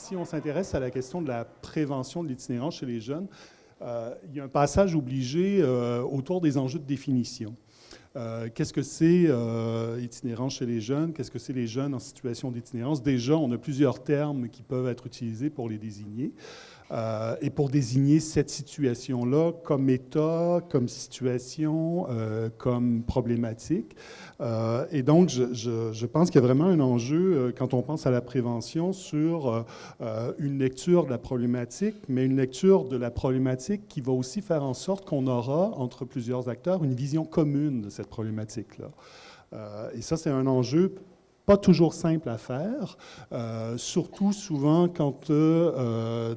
si on s'intéresse à la question de la prévention de l'itinérance chez les jeunes, il y a un passage obligé autour des enjeux de définition. Qu'est-ce que c'est itinérance chez les jeunes? Qu'est-ce que c'est les jeunes en situation d'itinérance? Déjà, on a plusieurs termes qui peuvent être utilisés pour les désigner. Et pour désigner cette situation-là comme état, comme situation, comme problématique. Et donc, je pense qu'il y a vraiment un enjeu, quand on pense à la prévention, sur une lecture de la problématique, mais une lecture de la problématique qui va aussi faire en sorte qu'on aura, entre plusieurs acteurs, une vision commune de cette problématique-là. Et ça, c'est un enjeu pas toujours simple à faire, surtout souvent quand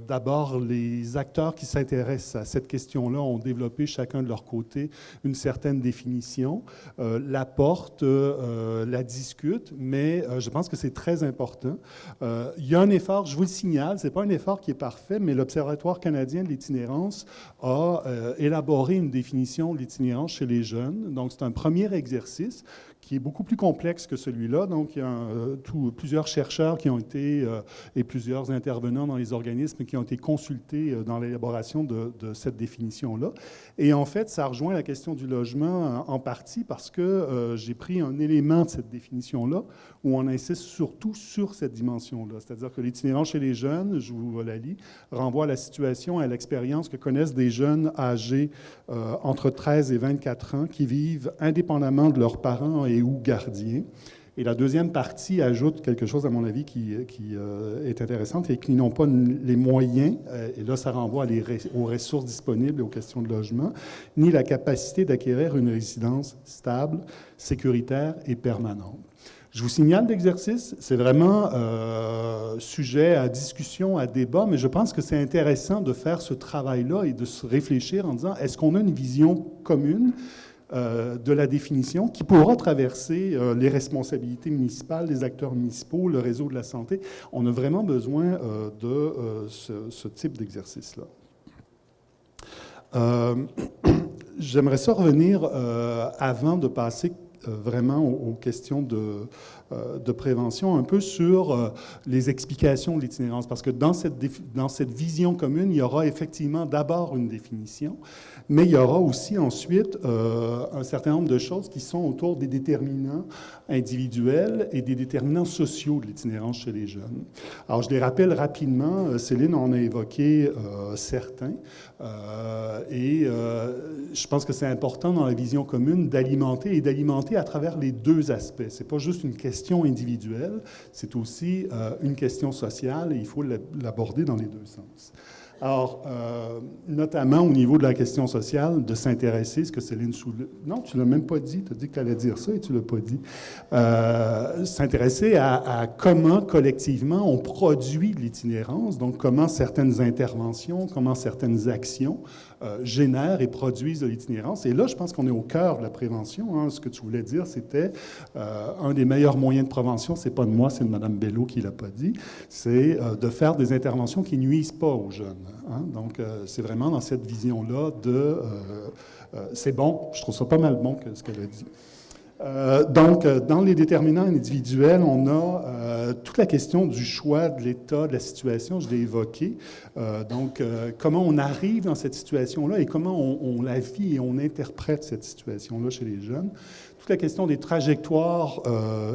d'abord les acteurs qui s'intéressent à cette question-là ont développé chacun de leur côté une certaine définition, la portent, la discutent, mais je pense que c'est très important. Il y a un effort, je vous le signale, c'est pas un effort qui est parfait, mais l'Observatoire canadien de l'itinérance a élaboré une définition de l'itinérance chez les jeunes. Donc, c'est un premier exercice qui est beaucoup plus complexe que celui-là. Donc, il y a plusieurs chercheurs qui ont été, et plusieurs intervenants dans les organismes qui ont été consultés dans l'élaboration de cette définition-là. Et en fait, ça rejoint la question du logement en partie parce que j'ai pris un élément de cette définition-là où on insiste surtout sur cette dimension-là. C'est-à-dire que l'itinérance chez les jeunes, je vous la lis, renvoie à la situation et à l'expérience que connaissent des jeunes âgés entre 13 et 24 ans qui vivent indépendamment de leurs parents et ou gardiens. Et la deuxième partie ajoute quelque chose, à mon avis, qui est intéressante et qui n'ont pas les moyens, et là, ça renvoie aux ressources disponibles et aux questions de logement, ni la capacité d'acquérir une résidence stable, sécuritaire et permanente. Je vous signale l'exercice, c'est vraiment sujet à discussion, à débat, mais je pense que c'est intéressant de faire ce travail-là et de se réfléchir en disant, est-ce qu'on a une vision commune de la définition qui pourra traverser les responsabilités municipales, les acteurs municipaux, le réseau de la santé. On a vraiment besoin de ce type d'exercice-là. J'aimerais ça revenir avant de passer vraiment aux questions de prévention, un peu sur les explications de l'itinérance, parce que dans cette vision commune, il y aura effectivement d'abord une définition, mais il y aura aussi ensuite un certain nombre de choses qui sont autour des déterminants individuels et des déterminants sociaux de l'itinérance chez les jeunes. Alors, je les rappelle rapidement, Céline en a évoqué certains, et je pense que c'est important dans la vision commune d'alimenter à travers les deux aspects. C'est pas juste une question individuelle, c'est aussi une question sociale et il faut l'aborder dans les deux sens. Alors, notamment au niveau de la question sociale, de s'intéresser, ce que Céline soulève... Non, tu ne l'as même pas dit, tu as dit que tu allais dire ça et tu ne l'as pas dit. S'intéresser à comment, collectivement, on produit de l'itinérance, donc comment certaines interventions, comment certaines actions génèrent et produisent de l'itinérance. Et là, je pense qu'on est au cœur de la prévention. Hein. Ce que tu voulais dire, c'était un des meilleurs moyens de prévention, c'est pas de moi, c'est de Mme Bello qui ne l'a pas dit, c'est de faire des interventions qui nuisent pas aux jeunes. Hein? Donc, c'est vraiment dans cette vision-là de... c'est bon, je trouve ça pas mal bon que ce qu'elle a dit. Donc, dans les déterminants individuels, on a toute la question du choix de l'état, de la situation, je l'ai évoqué. Donc, comment on arrive dans cette situation-là et comment on la vit et on interprète cette situation-là chez les jeunes. Toute la question des trajectoires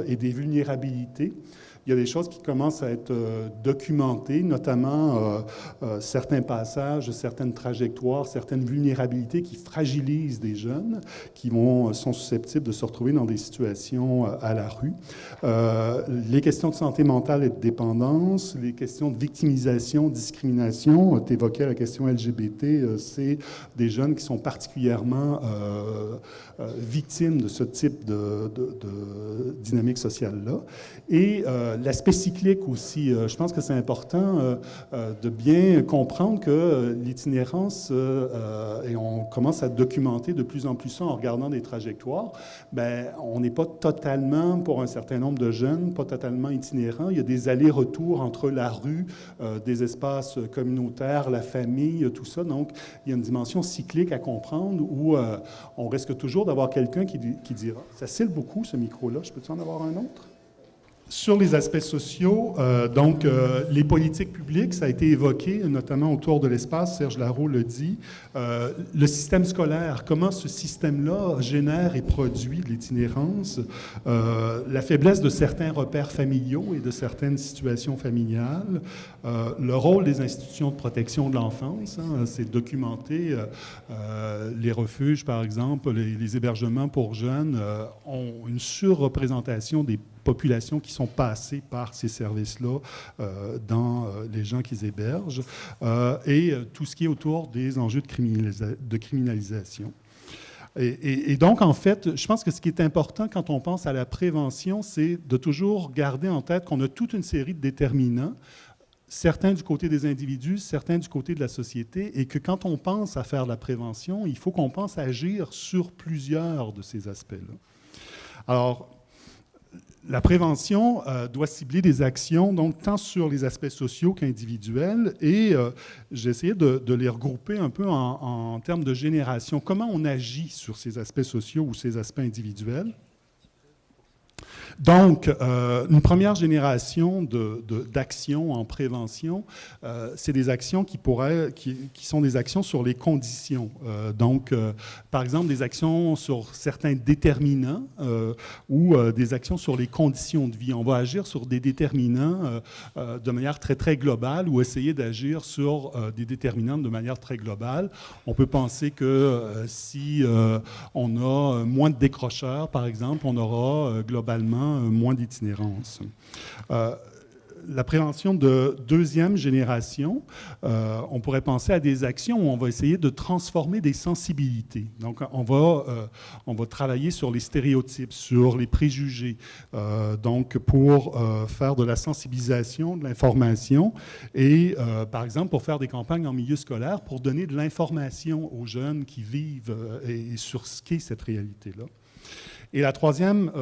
et des vulnérabilités. Il y a des choses qui commencent à être documentées, notamment certains passages, certaines trajectoires, certaines vulnérabilités qui fragilisent des jeunes, qui sont susceptibles de se retrouver dans des situations à la rue. Les questions de santé mentale et de dépendance, les questions de victimisation, discrimination. Tu évoquais la question LGBT, c'est des jeunes qui sont particulièrement victimes de ce type de dynamique sociale-là. Et l'aspect cyclique aussi, je pense que c'est important de bien comprendre que l'itinérance, et on commence à documenter de plus en plus ça en regardant des trajectoires, bien, on n'est pas totalement, pour un certain nombre de jeunes, pas totalement itinérants. Il y a des allers-retours entre la rue, des espaces communautaires, la famille, tout ça. Donc, il y a une dimension cyclique à comprendre où on risque toujours d'avoir quelqu'un qui dira « Ça scille beaucoup, ce micro-là. Je peux-tu en avoir un autre? » Sur les aspects sociaux, les politiques publiques, ça a été évoqué, notamment autour de l'espace, Serge Larault le dit. Le système scolaire, comment ce système-là génère et produit de l'itinérance, la faiblesse de certains repères familiaux et de certaines situations familiales, le rôle des institutions de protection de l'enfance, c'est documenté. Les refuges, par exemple, les hébergements pour jeunes ont une surreprésentation des populations qui sont passées par ces services-là dans les gens qu'ils hébergent, et tout ce qui est autour des enjeux de criminalisation. Et donc, en fait, je pense que ce qui est important quand on pense à la prévention, c'est de toujours garder en tête qu'on a toute une série de déterminants, certains du côté des individus, certains du côté de la société, et que quand on pense à faire de la prévention, il faut qu'on pense à agir sur plusieurs de ces aspects-là. Alors, la prévention doit cibler des actions, donc tant sur les aspects sociaux qu'individuels, et j'ai essayé de les regrouper un peu en termes de génération. Comment on agit sur ces aspects sociaux ou ces aspects individuels? Donc, une première génération d'actions en prévention, c'est des actions qui sont des actions sur les conditions. Par exemple, des actions sur certains déterminants ou des actions sur les conditions de vie. On va agir sur des déterminants de manière très, très globale ou essayer d'agir sur des déterminants de manière très globale. On peut penser que si on a moins de décrocheurs, par exemple, on aura globalement moins d'itinérance. La prévention de deuxième génération, on pourrait penser à des actions où on va essayer de transformer des sensibilités. Donc, on va travailler sur les stéréotypes, sur les préjugés, donc pour faire de la sensibilisation, de l'information et, par exemple, pour faire des campagnes en milieu scolaire pour donner de l'information aux jeunes qui vivent et sur ce qu'est cette réalité-là. Et la troisième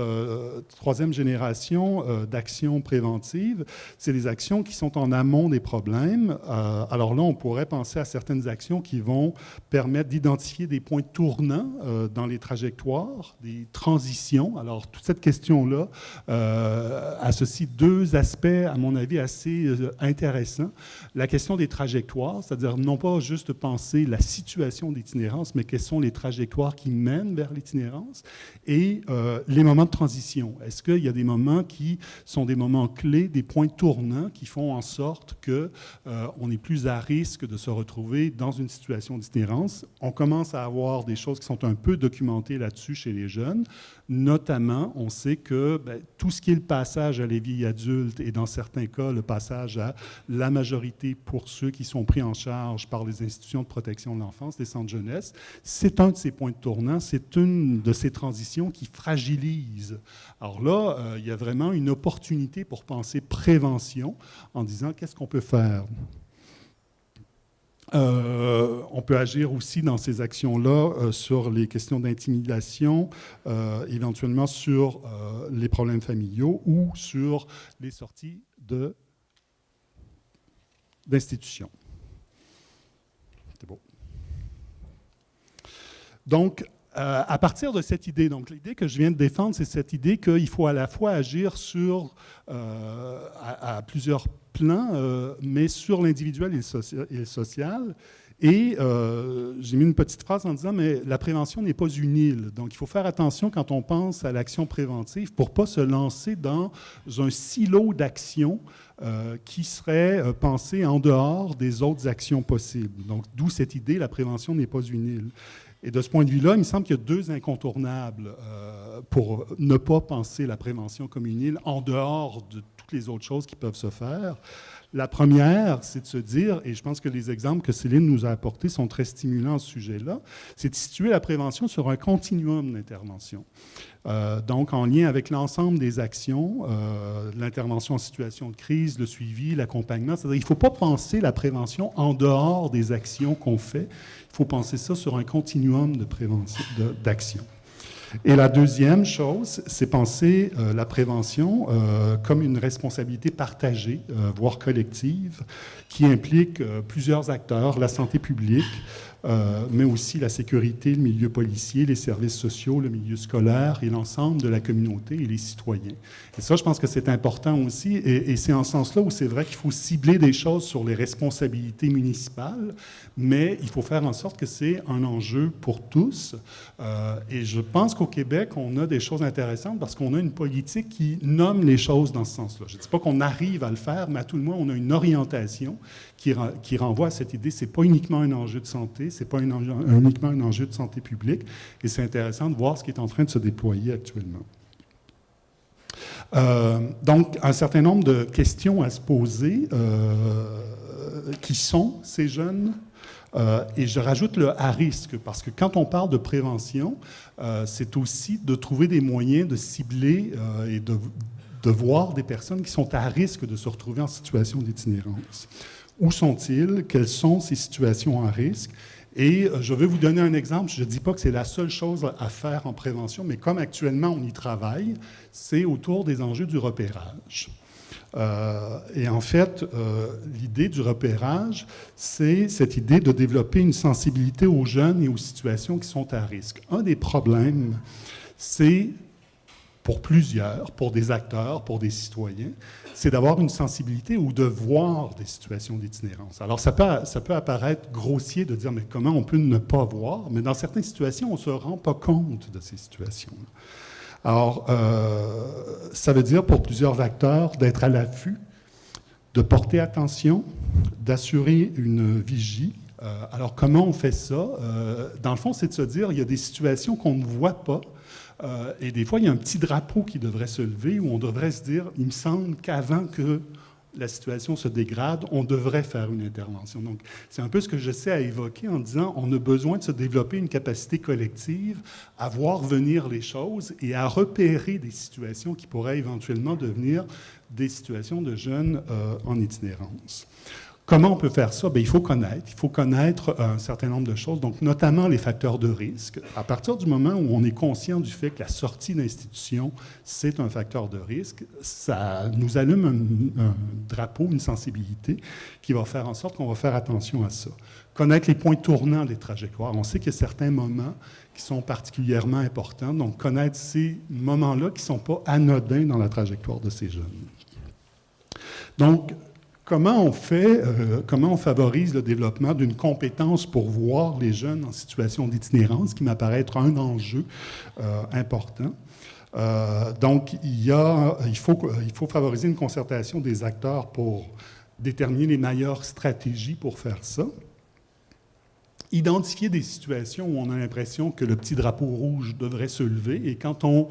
génération d'actions préventives, c'est des actions qui sont en amont des problèmes. Alors là, on pourrait penser à certaines actions qui vont permettre d'identifier des points tournants dans les trajectoires, des transitions. Alors, toute cette question-là associe deux aspects, à mon avis, assez intéressants. La question des trajectoires, c'est-à-dire non pas juste penser la situation d'itinérance, mais quelles sont les trajectoires qui mènent vers l'itinérance, et les moments de transition. Est-ce qu'il y a des moments qui sont des moments clés, des points tournants qui font en sorte qu'on est plus à risque de se retrouver dans une situation d'itinérance? On commence à avoir des choses qui sont un peu documentées là-dessus chez les jeunes. Notamment, on sait que tout ce qui est le passage à la vie adulte et dans certains cas, le passage à la majorité pour ceux qui sont pris en charge par les institutions de protection de l'enfance, les centres jeunesse, c'est un de ces points de tournant, c'est une de ces transitions qui fragilise. Alors là, il y a vraiment une opportunité pour penser prévention en disant qu'est-ce qu'on peut faire. On peut agir aussi dans ces actions-là sur les questions d'intimidation, éventuellement sur les problèmes familiaux ou sur les sorties d'institutions. C'est beau. Donc, à partir de cette idée, donc l'idée que je viens de défendre, c'est cette idée qu'il faut à la fois agir sur, à plusieurs plans, mais sur l'individuel et le social. Et j'ai mis une petite phrase en disant, mais la prévention n'est pas une île. Donc, il faut faire attention quand on pense à l'action préventive pour ne pas se lancer dans un silo d'action qui serait pensé en dehors des autres actions possibles. Donc, d'où cette idée, la prévention n'est pas une île. Et de ce point de vue-là, il me semble qu'il y a deux incontournables pour ne pas penser la prévention comme une île en dehors de toutes les autres choses qui peuvent se faire. La première, c'est de se dire, et je pense que les exemples que Céline nous a apportés sont très stimulants à ce sujet-là, c'est de situer la prévention sur un continuum d'intervention. Donc, en lien avec l'ensemble des actions, l'intervention en situation de crise, le suivi, l'accompagnement. C'est-à-dire qu'il ne faut pas penser la prévention en dehors des actions qu'on fait. Il faut penser ça sur un continuum de prévention, d'action. Et la deuxième chose, c'est penser la prévention comme une responsabilité partagée, voire collective, qui implique plusieurs acteurs, la santé publique, mais aussi la sécurité, le milieu policier, les services sociaux, le milieu scolaire et l'ensemble de la communauté et les citoyens. Et ça, je pense que c'est important aussi, et c'est en ce sens-là où c'est vrai qu'il faut cibler des choses sur les responsabilités municipales, mais il faut faire en sorte que c'est un enjeu pour tous. Et je pense qu'au Québec, on a des choses intéressantes parce qu'on a une politique qui nomme les choses dans ce sens-là. Je ne dis pas qu'on arrive à le faire, mais à tout le moins, on a une orientation qui renvoie à cette idée. Ce n'est pas uniquement un enjeu de santé, ce n'est pas uniquement un enjeu de santé publique, et c'est intéressant de voir ce qui est en train de se déployer actuellement. Donc, un certain nombre de questions à se poser. Qui sont ces jeunes? Et je rajoute le à risque, parce que quand on parle de prévention, c'est aussi de trouver des moyens de cibler et de voir des personnes qui sont à risque de se retrouver en situation d'itinérance. Où sont-ils? Quelles sont ces situations à risque? Et je vais vous donner un exemple. Je ne dis pas que c'est la seule chose à faire en prévention, mais comme actuellement on y travaille, c'est autour des enjeux du repérage. Et en fait, l'idée du repérage, c'est cette idée de développer une sensibilité aux jeunes et aux situations qui sont à risque. Un des problèmes, c'est pour plusieurs, pour des acteurs, pour des citoyens, c'est d'avoir une sensibilité ou de voir des situations d'itinérance. Alors, ça peut apparaître grossier de dire, mais comment on peut ne pas voir? Mais dans certaines situations, on ne se rend pas compte de ces situations-là. Alors, ça veut dire pour plusieurs acteurs d'être à l'affût, de porter attention, d'assurer une vigie. Alors, comment on fait ça? Dans le fond, c'est de se dire, il y a des situations qu'on ne voit pas, et des fois, il y a un petit drapeau qui devrait se lever où on devrait se dire, il me semble qu'avant que la situation se dégrade, on devrait faire une intervention. Donc, c'est un peu ce que j'essaie à évoquer en disant on a besoin de se développer une capacité collective à voir venir les choses et à repérer des situations qui pourraient éventuellement devenir des situations de jeunes en itinérance. Comment on peut faire ça? Bien, il faut connaître un certain nombre de choses, donc notamment les facteurs de risque. À partir du moment où on est conscient du fait que la sortie d'institution, c'est un facteur de risque, ça nous allume un drapeau, une sensibilité qui va faire en sorte qu'on va faire attention à ça. Connaître les points tournants des trajectoires. On sait qu'il y a certains moments qui sont particulièrement importants, donc connaître ces moments-là qui ne sont pas anodins dans la trajectoire de ces jeunes. Donc, comment on fait, comment on favorise le développement d'une compétence pour voir les jeunes en situation d'itinérance, qui m'apparaît être un enjeu important. Donc, il faut favoriser une concertation des acteurs pour déterminer les meilleures stratégies pour faire ça. Identifier des situations où on a l'impression que le petit drapeau rouge devrait se lever. Et quand on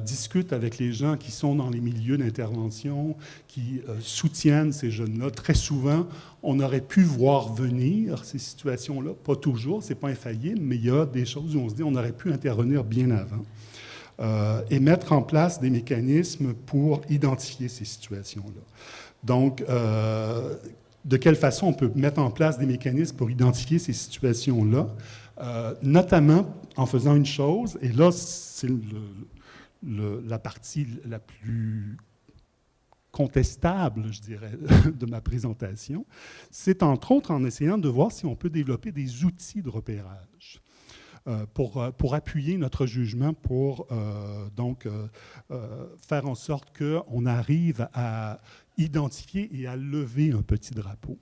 discute avec les gens qui sont dans les milieux d'intervention, qui soutiennent ces jeunes-là, très souvent, on aurait pu voir venir ces situations-là. Pas toujours, c'est pas infaillible, mais il y a des choses où on se dit on aurait pu intervenir bien avant. Et mettre en place des mécanismes pour identifier ces situations-là. Donc, de quelle façon on peut mettre en place des mécanismes pour identifier ces situations-là, notamment en faisant une chose, et là, c'est la partie la plus contestable, je dirais, de ma présentation, c'est entre autres en essayant de voir si on peut développer des outils de repérage pour appuyer notre jugement, pour faire en sorte qu'on arrive à identifier et à lever un petit drapeau.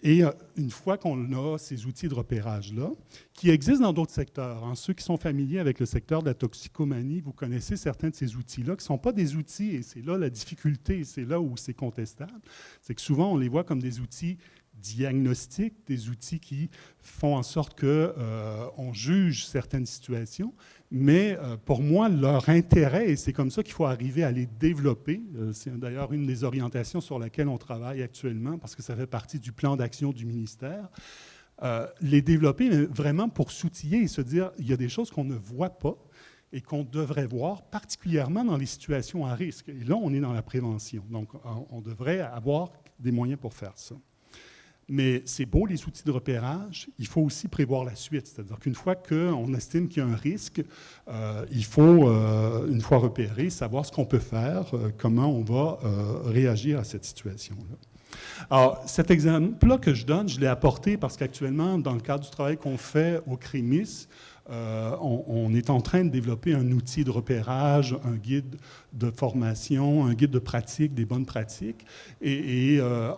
Et une fois qu'on a ces outils de repérage-là, qui existent dans d'autres secteurs, hein, ceux qui sont familiers avec le secteur de la toxicomanie, vous connaissez certains de ces outils-là, qui ne sont pas des outils, et c'est là la difficulté, c'est là où c'est contestable, c'est que souvent on les voit comme des outils diagnostiques, des outils qui font en sorte qu'on juge certaines situations, mais pour moi, leur intérêt, et c'est comme ça qu'il faut arriver à les développer, c'est d'ailleurs une des orientations sur laquelle on travaille actuellement, parce que ça fait partie du plan d'action du ministère, les développer vraiment pour s'outiller et se dire, il y a des choses qu'on ne voit pas et qu'on devrait voir, particulièrement dans les situations à risque. Et là, on est dans la prévention, donc on devrait avoir des moyens pour faire ça. Mais c'est beau, les outils de repérage, il faut aussi prévoir la suite. C'est-à-dire qu'une fois qu'on estime qu'il y a un risque, il faut, une fois repéré, savoir ce qu'on peut faire, comment on va réagir à cette situation-là. Alors, cet exemple-là que je donne, je l'ai apporté parce qu'actuellement, dans le cadre du travail qu'on fait au CREMIS, on est en train de développer un outil de repérage, un guide de formation, un guide de pratique, des bonnes pratiques.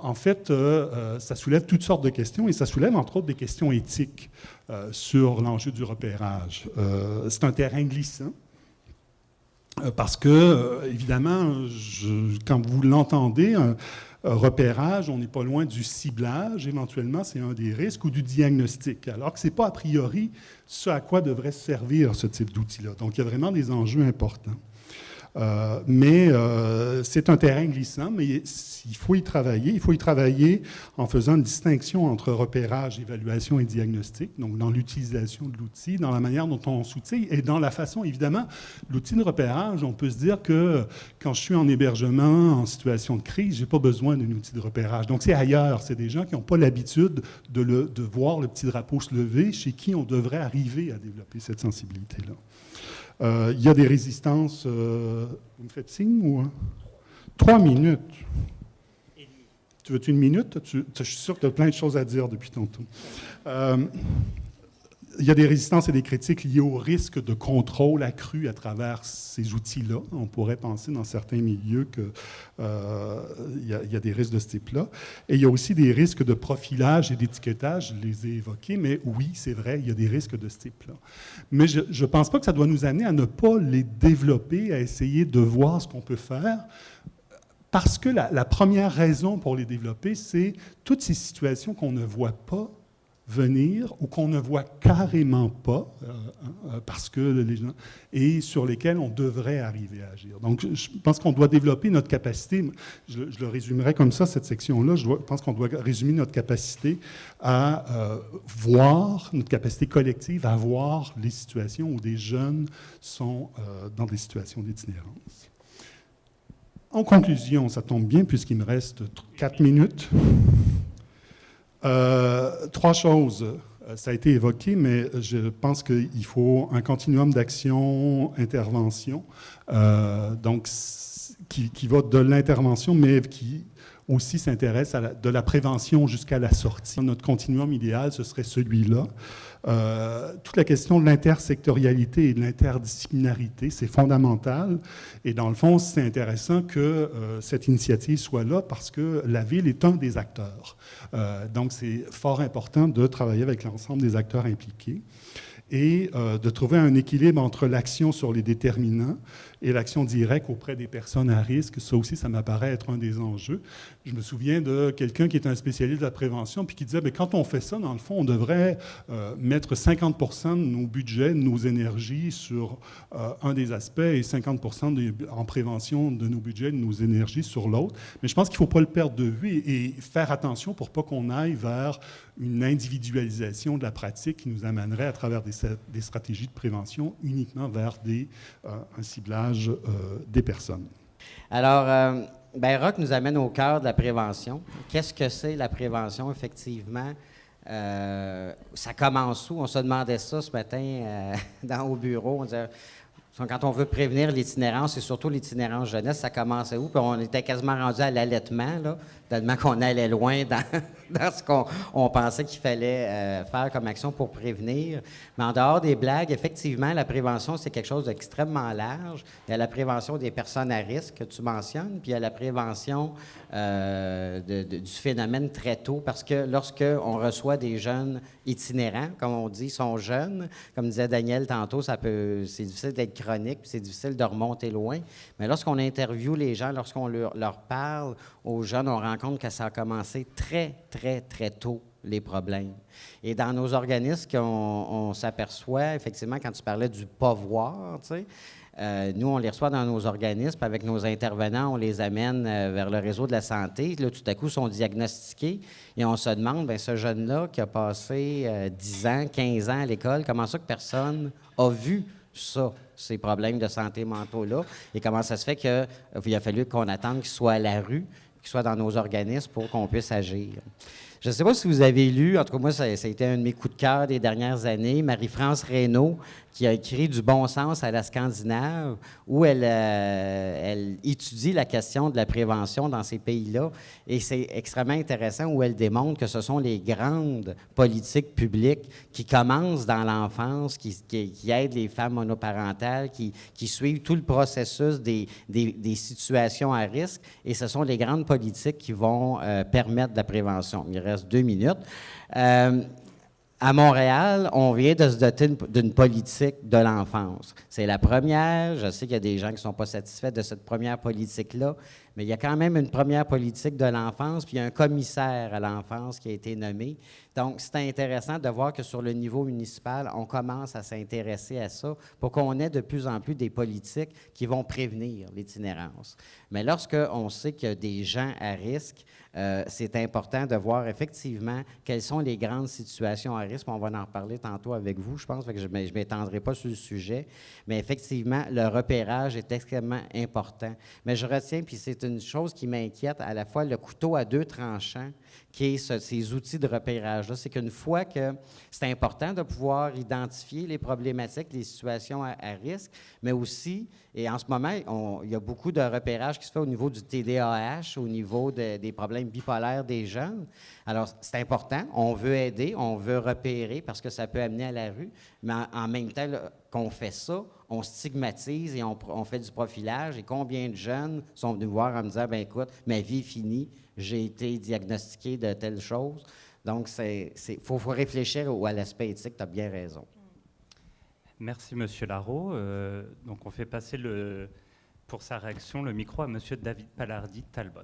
En fait, ça soulève toutes sortes de questions et ça soulève entre autres des questions éthiques sur l'enjeu du repérage. C'est un terrain glissant. Parce que, évidemment, quand vous l'entendez, repérage, on n'est pas loin du ciblage, éventuellement, c'est un des risques, ou du diagnostic, alors que ce n'est pas a priori ce à quoi devrait servir ce type d'outil-là. Donc, il y a vraiment des enjeux importants. C'est un terrain glissant, mais il faut y travailler. Il faut y travailler en faisant une distinction entre repérage, évaluation et diagnostic, donc dans l'utilisation de l'outil, dans la manière dont on s'outille et dans la façon, évidemment, l'outil de repérage, on peut se dire que quand je suis en hébergement, en situation de crise, je n'ai pas besoin d'un outil de repérage. Donc, c'est ailleurs. C'est des gens qui n'ont pas l'habitude de voir le petit drapeau se lever, chez qui on devrait arriver à développer cette sensibilité-là. Il y a des résistances. Vous me faites signe ou 3 minutes? Tu veux-tu une minute? Je suis sûr que tu as plein de choses à dire depuis tantôt. Il y a des résistances et des critiques liées au risque de contrôle accru à travers ces outils-là. On pourrait penser dans certains milieux qu'il y a des risques de ce type-là. Et il y a aussi des risques de profilage et d'étiquetage, je les ai évoqués, mais oui, c'est vrai, il y a des risques de ce type-là. Mais je ne pense pas que ça doit nous amener à ne pas les développer, à essayer de voir ce qu'on peut faire. Parce que la première raison pour les développer, c'est toutes ces situations qu'on ne voit pas venir ou qu'on ne voit carrément pas parce que les gens et sur lesquels on devrait arriver à agir. Donc, je pense qu'on doit développer notre capacité. Je le résumerai comme ça, cette section-là. Je pense qu'on doit résumer notre capacité à voir, notre capacité collective à voir les situations où des jeunes sont dans des situations d'itinérance. En conclusion, ça tombe bien puisqu'il me reste 4 minutes. 3 choses. Ça a été évoqué, mais je pense qu'il faut un continuum d'action-intervention, donc qui va de l'intervention, mais qui aussi s'intéresse de la prévention jusqu'à la sortie. Notre continuum idéal, ce serait celui-là. Toute la question de l'intersectorialité et de l'interdisciplinarité, c'est fondamental. Et dans le fond, c'est intéressant que cette initiative soit là parce que la ville est un des acteurs. Donc, c'est fort important de travailler avec l'ensemble des acteurs impliqués et de trouver un équilibre entre l'action sur les déterminants et l'action directe auprès des personnes à risque. Ça aussi, ça m'apparaît être un des enjeux. Je me souviens de quelqu'un qui est un spécialiste de la prévention puis qui disait, bien, quand on fait ça, dans le fond, on devrait mettre 50% de nos budgets, de nos énergies sur un des aspects et 50% en prévention de nos budgets, de nos énergies sur l'autre. Mais je pense qu'il ne faut pas le perdre de vue et faire attention pour pas qu'on aille vers une individualisation de la pratique qui nous amènerait à travers des stratégies de prévention uniquement vers un ciblage des personnes. Alors, Roch nous amène au cœur de la prévention. Qu'est-ce que c'est la prévention, effectivement? Ça commence où? On se demandait ça ce matin au bureau. On disait, quand on veut prévenir l'itinérance, et surtout l'itinérance jeunesse, ça commençait où? Puis on était quasiment rendu à l'allaitement, là, tellement qu'on allait loin dans ce qu'on pensait qu'il fallait faire comme action pour prévenir. Mais en dehors des blagues, effectivement, la prévention, c'est quelque chose d'extrêmement large. Il y a la prévention des personnes à risque que tu mentionnes, puis il y a la prévention du phénomène très tôt, parce que lorsqu'on reçoit des jeunes itinérants, comme on dit, sont jeunes, comme disait Daniel tantôt, c'est difficile d'être chronique, puis c'est difficile de remonter loin. Mais lorsqu'on interviewe les gens, lorsqu'on leur parle aux jeunes, on rend compte que ça a commencé très, très, très tôt, les problèmes. Et dans nos organismes, on s'aperçoit, effectivement, quand tu parlais du pas voir, tu sais, nous, on les reçoit dans nos organismes, avec nos intervenants, on les amène vers le réseau de la santé. Là, tout à coup, ils sont diagnostiqués et on se demande, bien, ce jeune-là qui a passé 10 ans, 15 ans à l'école, comment ça que personne a vu ça, ces problèmes de santé mentaux-là, et comment ça se fait qu'il a fallu qu'on attende qu'il soit à la rue, qu'il soit dans nos organismes pour qu'on puisse agir. Je ne sais pas si vous avez lu, en tout cas moi, ça a été un de mes coups de cœur des dernières années, Marie-France Reynaud, qui a écrit Du bon sens à la Scandinave, où elle étudie la question de la prévention dans ces pays-là. Et c'est extrêmement intéressant où elle démontre que ce sont les grandes politiques publiques qui commencent dans l'enfance, qui aident les femmes monoparentales, qui suivent tout le processus des situations à risque. Et ce sont les grandes politiques qui vont permettre de la prévention. Il reste 2 minutes. À Montréal, on vient de se doter d'une politique de l'enfance. C'est la première. Je sais qu'il y a des gens qui ne sont pas satisfaits de cette première politique-là, mais il y a quand même une première politique de l'enfance, puis il y a un commissaire à l'enfance qui a été nommé. Donc, c'est intéressant de voir que sur le niveau municipal, on commence à s'intéresser à ça pour qu'on ait de plus en plus des politiques qui vont prévenir l'itinérance. Mais lorsqu'on sait qu'il y a des gens à risque, c'est important de voir effectivement quelles sont les grandes situations à risque. On va en reparler tantôt avec vous, je pense, que je ne m'étendrai pas sur le sujet. Mais effectivement, le repérage est extrêmement important. Mais je retiens, puis c'est une chose qui m'inquiète, à la fois le couteau à 2 tranchants, qui est ces outils de repérage-là. C'est qu'une fois que c'est important de pouvoir identifier les problématiques, les situations à risque, mais aussi, et en ce moment, il y a beaucoup de repérage qui se fait au niveau du TDAH, au niveau des problèmes bipolaires des jeunes. Alors, c'est important, on veut aider, on veut repérer parce que ça peut amener à la rue, mais en même temps qu'on fait ça, on stigmatise et on fait du profilage. Et combien de jeunes sont venus voir en me disant, « Bien, écoute, ma vie est finie, j'ai été diagnostiqué de telle chose. » Donc, faut réfléchir à l'aspect éthique, tu as bien raison. Merci, M. Larreau. Donc, on fait passer pour sa réaction le micro à M. David Palardy-Talbot.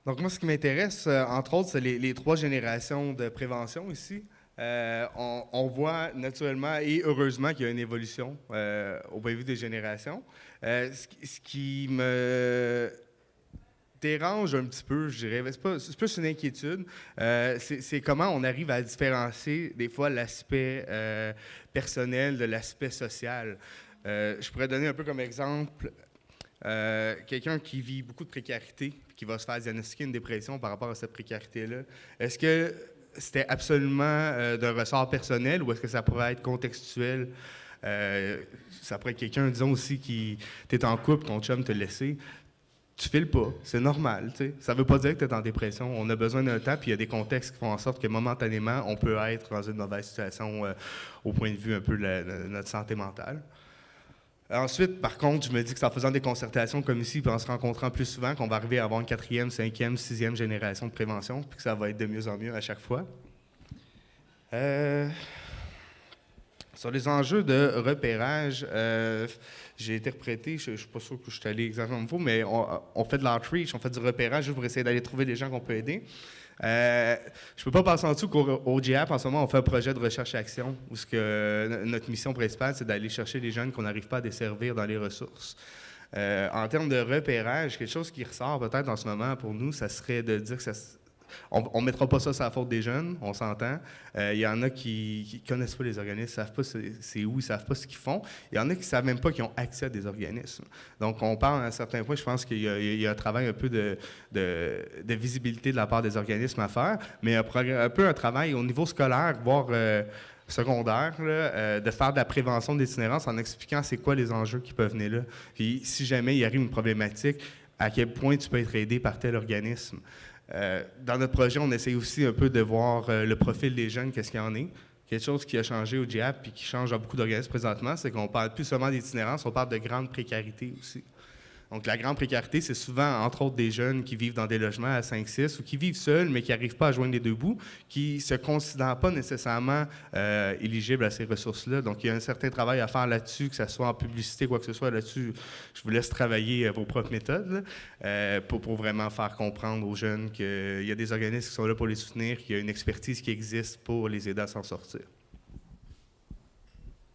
Donc, moi, ce qui m'intéresse, entre autres, c'est les 3 générations de prévention ici. On voit naturellement et heureusement qu'il y a une évolution au point de vue des générations. Ce qui me dérange un petit peu, je dirais, c'est plus une inquiétude, c'est comment on arrive à différencier des fois l'aspect personnel de l'aspect social. Je pourrais donner un peu comme exemple quelqu'un qui vit beaucoup de précarité, qui va se faire diagnostiquer une dépression par rapport à cette précarité-là. Est-ce que c'était absolument d'un ressort personnel ou est-ce que ça pourrait être contextuel? Ça pourrait être quelqu'un, disons aussi, qui t'es en couple, ton chum t'a laissé. Tu files pas, c'est normal, tu sais. Ça veut pas dire que tu es en dépression. On a besoin d'un temps, puis il y a des contextes qui font en sorte que momentanément, on peut être dans une mauvaise situation au point de vue un peu de notre santé mentale. Ensuite, par contre, je me dis que c'est en faisant des concertations comme ici, puis en se rencontrant plus souvent, qu'on va arriver à avoir une 4e, 5e, 6e génération de prévention, puis que ça va être de mieux en mieux à chaque fois. Sur les enjeux de repérage, j'ai interprété, je ne suis pas sûr que je suis allé exactement comme il faut, mais on fait de l'outreach, on fait du repérage juste pour essayer d'aller trouver des gens qu'on peut aider. Je ne peux pas passer en dessous qu'au GIAP, en ce moment, on fait un projet de recherche-action où notre mission principale, c'est d'aller chercher les jeunes qu'on n'arrive pas à desservir dans les ressources. En termes de repérage, quelque chose qui ressort peut-être en ce moment pour nous, ça serait de dire que on ne mettra pas ça sur la faute des jeunes, on s'entend. Il y en a qui ne connaissent pas les organismes, ne savent pas c'est où, ils ne savent pas ce qu'ils font. Il y en a qui ne savent même pas qu'ils ont accès à des organismes. Donc, on parle à un certain point, je pense qu'il y a un travail un peu de visibilité de la part des organismes à faire, mais un peu un travail au niveau scolaire, voire secondaire, là, de faire de la prévention de l'itinérance en expliquant c'est quoi les enjeux qui peuvent venir là. Puis, si jamais il arrive une problématique, à quel point tu peux être aidé par tel organisme. Dans notre projet, on essaie aussi un peu de voir le profil des jeunes, qu'est-ce qu'il y en est. Quelque chose qui a changé au GIAP et qui change dans beaucoup d'organismes présentement, c'est qu'on ne parle plus seulement d'itinérance, on parle de grande précarité aussi. Donc, la grande précarité, c'est souvent, entre autres, des jeunes qui vivent dans des logements à 5-6 ou qui vivent seuls, mais qui n'arrivent pas à joindre les 2 bouts, qui ne se considèrent pas nécessairement éligibles à ces ressources-là. Donc, il y a un certain travail à faire là-dessus, que ce soit en publicité, quoi que ce soit là-dessus. Je vous laisse travailler vos propres méthodes pour vraiment faire comprendre aux jeunes qu'il y a des organismes qui sont là pour les soutenir, qu'il y a une expertise qui existe pour les aider à s'en sortir.